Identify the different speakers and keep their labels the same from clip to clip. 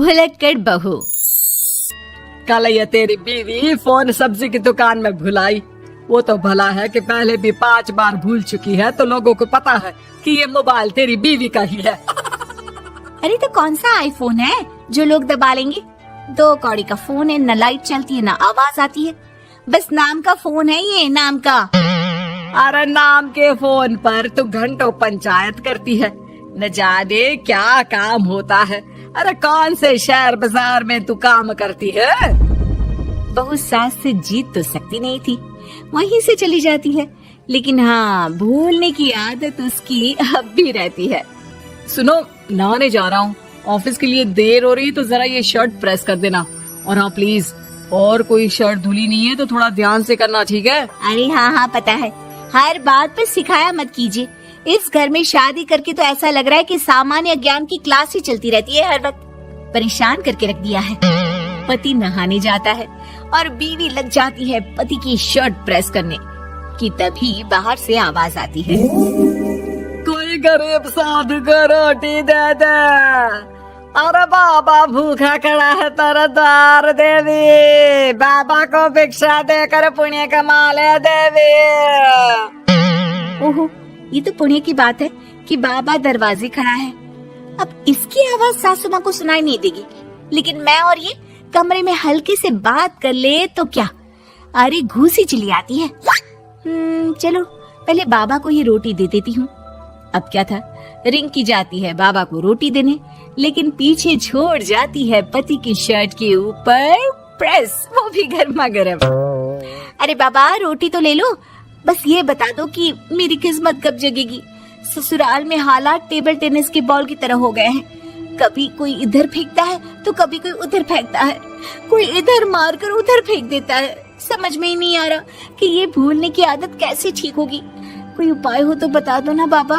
Speaker 1: भुलक्कड़ बहू।
Speaker 2: कल ये तेरी बीवी फोन सब्जी की दुकान में भुलाई। वो तो भला है कि पहले भी 5 बार भूल चुकी है, तो लोगों को पता है कि ये मोबाइल तेरी बीवी का ही है।
Speaker 1: अरे तो कौन सा आईफोन है जो लोग दबा लेंगे? 2 कौड़ी का फोन है, न लाइट चलती है न आवाज आती है, बस नाम का फोन है ये, नाम का।
Speaker 2: अरे नाम के फोन पर तू घंटों पंचायत करती है, न जाने क्या काम होता है। अरे कौन से शहर बाजार में तू काम करती है?
Speaker 1: बहू सास से जीत तो सकती नहीं थी, वहीं से चली जाती है, लेकिन हाँ भूलने की आदत उसकी अब भी रहती है।
Speaker 2: सुनो, नहाने जा रहा हूँ, ऑफिस के लिए देर हो रही है, तो जरा ये शर्ट प्रेस कर देना। और हाँ प्लीज, और कोई शर्ट धुली नहीं है तो थोड़ा ध्यान से करना, ठीक है?
Speaker 1: अरे हाँ पता है, हर बात पर सिखाया मत कीजिए। इस घर में शादी करके तो ऐसा लग रहा है कि सामान्य ज्ञान की क्लास ही चलती रहती है, हर वक्त परेशान करके रख दिया है। पति नहाने जाता है और बीवी लग जाती है पति की शर्ट प्रेस करने कि तभी बाहर से आवाज आती है,
Speaker 2: कोई गरीब साधु को रोटी दे दे। अरे बाबा भूखा खड़ा है तेरे द्वार देवी, बाबा को भिक्षा देकर पुण्य कमा ले देवी।
Speaker 1: ओहो, ये तो पुण्य की बात है कि बाबा दरवाजे खड़ा है। अब इसकी आवाज सासू माँ को सुनाई नहीं देगी, लेकिन मैं और ये कमरे में हल्के से बात कर ले तो क्या, अरे घूसी चली आती है। चलो पहले बाबा को ये रोटी दे देती हूँ। अब क्या था, रिंकी जाती है बाबा को रोटी देने, लेकिन पीछे छोड़ जाती है पति की शर्ट के ऊपर प्रेस, वो भी गर्मा गर्म। अरे बाबा रोटी तो ले लो, बस ये बता दो कि मेरी किस्मत कब जगेगी। ससुराल में हालात टेबल टेनिस के बॉल की तरह हो गए हैं, कभी कोई इधर फेंकता है तो कभी कोई उधर फेंकता है, कोई इधर मारकर उधर फेंक देता है। समझ में ही नहीं आ रहा कि ये भूलने की आदत कैसे ठीक होगी। कोई उपाय हो तो बता दो ना बाबा।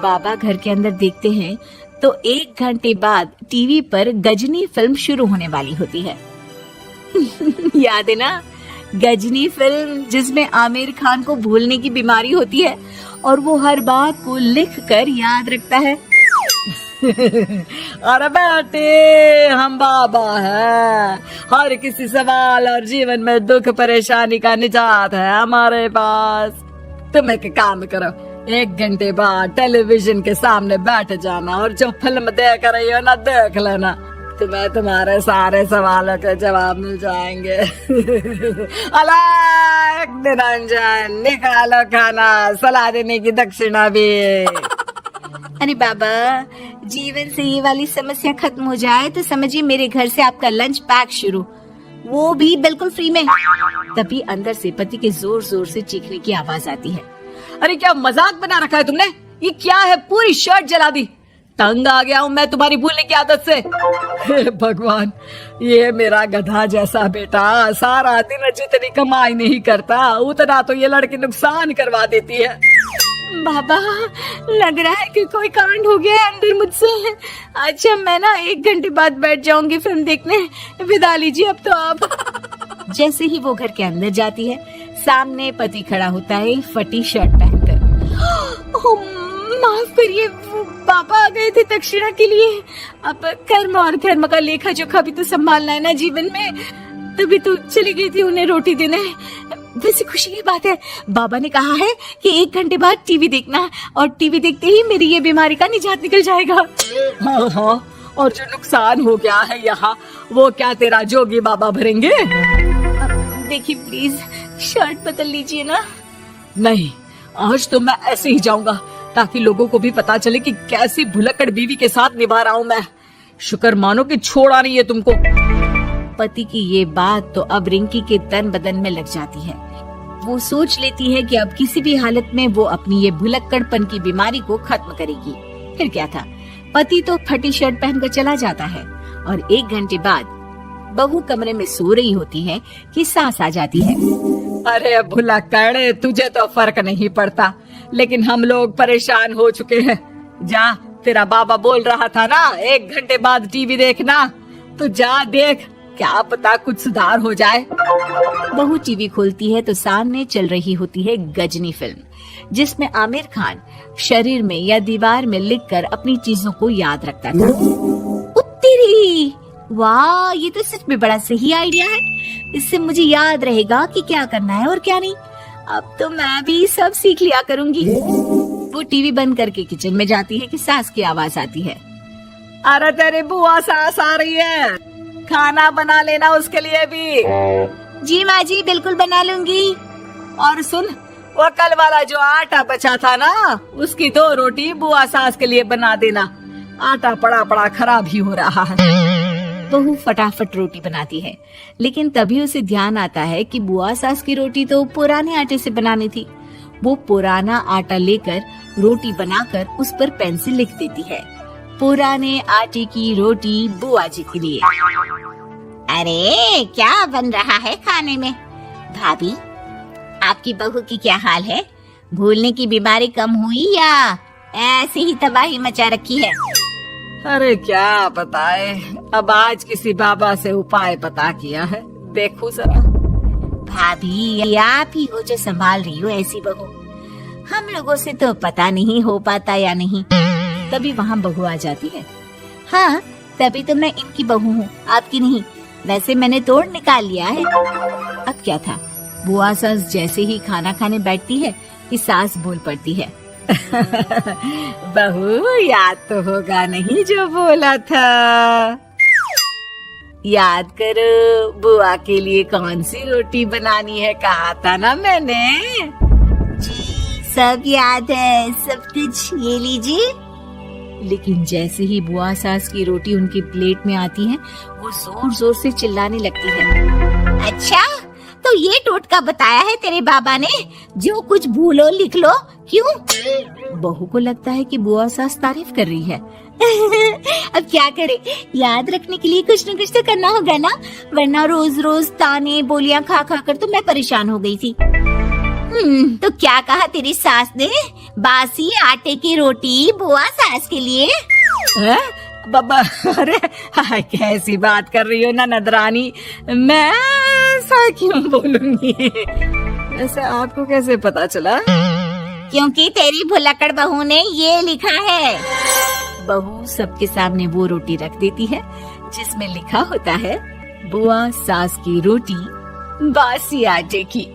Speaker 1: बाबा घर के अंदर देखते हैं तो 1 घंटे बाद टीवी पर गजनी फिल्म शुरू होने वाली होती है। याद है ना, गजनी फिल्म जिसमें आमिर खान को भूलने की बीमारी होती है और वो हर बात को लिख कर याद रखता है।
Speaker 2: अरे बेटे, हम बाबा हैं, हर किसी सवाल और जीवन में दुख परेशानी का निजात है हमारे पास। तुम एक काम करो, 1 घंटे बाद टेलीविजन के सामने बैठ जाना और जो फिल्म देख रही हो ना देख लेना, तुम्हें तुम्हारे सारे सवालों के जवाब मिल जाएंगे। अलग निरंजन, निकालो खाना, सलाह देने की दक्षिणा भी।
Speaker 1: अरे बाबा, जीवन से ये वाली समस्या खत्म हो जाए तो समझिए मेरे घर से आपका लंच पैक शुरू, वो भी बिल्कुल फ्री में। तभी अंदर से पति के जोर जोर से चीखने की आवाज आती है।
Speaker 2: अरे क्या मजाक बना रखा है तुमने? ये क्या है, पूरी शर्ट जला दी। तंग आ गया हूँ मैं तुम्हारी भूलने की आदत से। हे भगवान, ये मेरा गधा जैसा बेटा सारा दिन जितनी कमाई नहीं करता उतना तो ये लड़की नुकसान करवा देती है।
Speaker 1: बाबा, लग रहा है कि कोई कांड हो गया है अंदर मुझसे। अच्छा मैं ना 1 घंटे बाद बैठ जाऊंगी फिल्म देखने, विदा लीजिए अब तो आप। जैसे ही वो घर के अंदर जाती है, सामने पति खड़ा होता है फटी शर्ट पहनकर। माफ करिए, पापा आ गए थे दक्षिणा के लिए। अब कर्म और धर्म का लेखा जोखा भी तो संभालना है ना जीवन में, तभी तो चली गई थी उन्हें रोटी देने। वैसे खुशी की बात है, बाबा ने कहा है कि 1 घंटे बाद टीवी देखना, और टीवी देखते ही मेरी ये बीमारी का निजात निकल जाएगा।
Speaker 2: हाँ, और जो नुकसान हो गया है यहाँ, वो क्या तेरा जोगी बाबा भरेंगे?
Speaker 1: देखिए प्लीज, शर्ट बदल लीजिए ना।
Speaker 2: नहीं, आज तो मैं ऐसे ही जाऊंगा ताकि लोगों को भी पता चले कि कैसी भुलक्कड़ बीवी के साथ निभा रहा हूँ मैं। शुक्र मानो कि छोड़ा नहीं है तुमको।
Speaker 1: पति की ये बात तो अब रिंकी के तन बदन में लग जाती है। वो सोच लेती है कि अब किसी भी हालत में वो अपनी ये भुलक्कड़पन की बीमारी को खत्म करेगी। फिर क्या था, पति तो फटी शर्ट पहनकर चला जाता है और 1 घंटे बाद बहू कमरे में सो रही होती है कि सास आ जाती है।
Speaker 2: अरे भुलक्कड़, तुझे तो फर्क नहीं पड़ता, लेकिन हम लोग परेशान हो चुके हैं। जा, तेरा बाबा बोल रहा था ना 1 घंटे बाद टीवी देखना, तो जा देख, क्या पता कुछ सुधार हो जाए।
Speaker 1: बहू टीवी खोलती है तो सामने चल रही होती है गजनी फिल्म, जिसमें आमिर खान शरीर में या दीवार में लिखकर अपनी चीजों को याद रखता था। रोटी, वाह ये तो सच में बड़ा सही आइडिया है। इससे मुझे याद रहेगा कि क्या करना है और क्या नहीं। अब तो मैं भी सब सीख लिया करूंगी। वो टीवी बंद करके किचन में जाती है कि सास की आवाज आती है।
Speaker 2: अरे तेरी बुआ सास आ रही है, खाना बना लेना उसके लिए भी।
Speaker 1: जी माँ जी, बिल्कुल बना लूंगी।
Speaker 2: और सुन, वो कल वाला जो आटा बचा था ना, उसकी 2 रोटी बुआ सास के लिए बना देना। आटा पड़ा पड़ा खराब ही हो रहा है।
Speaker 1: बहू फटाफट रोटी बनाती है, लेकिन तभी उसे ध्यान आता है कि बुआ सास की रोटी तो पुराने आटे से बनानी थी। वो पुराना आटा लेकर रोटी बनाकर उस पर पेन से लिख देती है, पुराने आटे की रोटी बुआ जी के लिए। अरे क्या बन रहा है खाने में? भाभी, आपकी बहू की क्या हाल है? भूलने की बीमारी कम हुई या ऐसे ही तबाही मचा रखी है?
Speaker 2: अरे क्या बताए, अब आज किसी बाबा से उपाय पता किया है, देखो जरा।
Speaker 1: भाभी, आप ही हो जो संभाल रही हो ऐसी बहू। हम लोगों से तो पता नहीं हो पाता या नहीं। तभी वहाँ बहू आ जाती है। हाँ, तभी तो मैं इनकी बहू हूँ, आपकी नहीं। वैसे मैंने तोड़ निकाल लिया है। अब क्या था, बुआ सास जैसे ही खाना खाने बैठती है कि सास बोल पड़ती है।
Speaker 2: बहू, याद तो होगा नहीं जो बोला था? याद करो, बुआ के लिए कौन सी रोटी बनानी है, कहा था ना मैंने।
Speaker 1: जी, सब याद है, सब कुछ, ये लीजिए। लेकिन जैसे ही बुआ सास की रोटी उनकी प्लेट में आती है, वो जोर जोर से चिल्लाने लगती है। अच्छा, तो ये टोटका बताया है तेरे बाबा ने, जो कुछ भूलो लिख लो, क्यों? बहू को लगता है कि बुआ सास तारीफ कर रही है। अब क्या करे, याद रखने के लिए कुछ न कुछ तो करना होगा ना, वरना रोज रोज ताने बोलियां खा खा कर तो मैं परेशान हो गई थी। तो क्या कहा तेरी सास ने? बासी आटे की रोटी बुआ सास के लिए?
Speaker 2: है? बाबा, अरे कैसी बात कर रही हो ना नदरानी, मैं ऐसा क्यों बोलूंगी? ऐसे आपको कैसे पता चला?
Speaker 1: क्योंकि तेरी भुलक्कड़ बहू ने ये लिखा है। बहू सबके सामने वो रोटी रख देती है जिसमें लिखा होता है, बुआ सास की रोटी बासी आटे की।